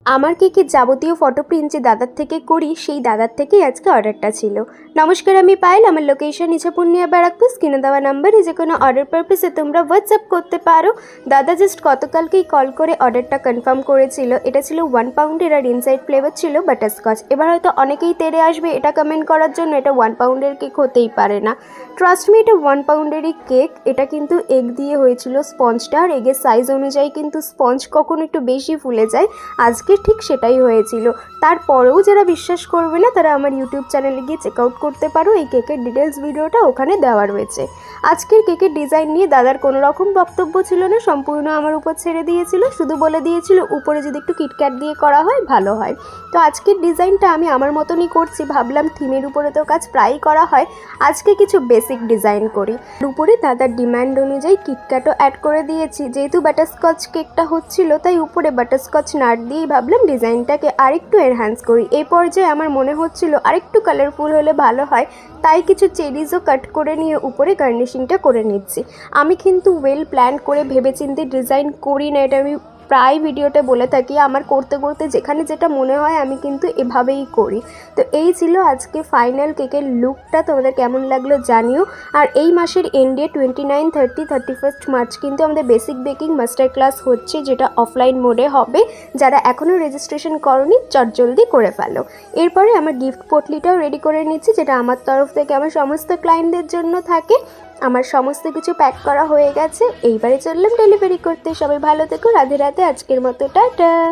আমার কেকের যাবতীয় ফটো প্রিন্ট যে দাদার থেকে করি সেই দাদার থেকেই আজকে অর্ডারটা ছিল। নমস্কার, আমি পায়েল। আমার লোকেশন ইছাপুরনিয়া ব্যারাকপুর। স্ক্রিনে দেওয়া নাম্বারে যে কোনো অর্ডার পারপাসে তোমরা হোয়াটসঅ্যাপ করতে পারো। দাদা জাস্ট গতকালকেই কল করে অর্ডারটা কনফার্ম করেছিল। এটা ছিল 1 পাউন্ডের আর ইনসাইড ফ্লেভার ছিল বাটারস্কচ। এবার হয়তো অনেকেই তেড়ে আসবে এটা কমেন্ট করার জন্য এটা 1 পাউন্ডের কেক হতেই পারে না। ট্রাস্ট মি, এটা 1 পাউন্ডেরই কেক। এটা কিন্তু এগ দিয়ে হয়েছিল। স্পঞ্জটা আর এগের সাইজ অনুযায়ী কিন্তু স্পঞ্জ কখনো একটু বেশি ফুলে যায়, আজকে ঠিক সেটাই হয়েছিল। তারপরেও যারা বিশ্বাস করবে না তারা আমার ইউটিউব চ্যানেলে গিয়ে চেক আউট করতে পারো। এই কেকের ডিটেলস ভিডিওটা ওখানে দেওয়া রয়েছে। আজকের কেকের ডিজাইন নিয়ে দাদার কোনো রকম বক্তব্য ছিল না, সম্পূর্ণ আমার উপর ছেড়ে দিয়েছিল। শুধু বলে দিয়েছিল উপরে যদি একটু কিটক্যাট দিয়ে করা হয় ভালো হয়। তো আজকের ডিজাইনটা আমি আমার মতনই করছি। ভাবলাম থিমের উপরে তো কাজ প্রায়ই করা হয়, আজকে কিছু বেসিক ডিজাইন করি। উপরে দাদার ডিমান্ড অনুযায়ী কিটক্যাটও অ্যাড করে দিয়েছি। যেহেতু বাটারস্কচ কেকটা হচ্ছিল তাই উপরে বাটারস্কচ নাট দিয়েই ভাবলাম ডিজাইনটাকে আরেকটু এনহ্যান্স করি। এই পর্যায়ে আমার মনে হচ্ছিল আরেকটু কালারফুল হলে ভালো হয়, তাই কিছু চেরিজও কাট করে নিয়ে উপরে গার্নিশিংটা করে নিচ্ছি। আমি কিন্তু ওয়েল প্ল্যান করে ভেবেচিন্তে ডিজাইন করি না, এটা আমি প্রায় ভিডিওতে বলে থাকি। আমার করতে করতে যেখানে যেটা মনে হয় আমি কিন্তু এভাবেই করি। তো এই ছিল আজকে ফাইনাল কেকের লুকটা। তোমাদের কেমন লাগলো জানিও। আর এই মাসের এন্ডে 29, 30, 31 মার্চ কিন্তু আমাদের বেসিক বেকিং মাস্টার ক্লাস হচ্ছে, যেটা অফলাইন মোডে হবে। যারা এখনও রেজিস্ট্রেশন করনি চটজলদি করে ফেলো। এরপরে আমার গিফট পটলিটাও রেডি করে নিচ্ছি, যেটা আমার তরফ থেকে আমার সমস্ত ক্লায়েন্টদের জন্য থাকে। আমার সমস্ত কিছু প্যাক করা হয়ে গেছে, এইবারে চললাম ডেলিভারি করতে। সবাই ভালো থেকো, রাধে রাধে। আজকের মতো টাটা।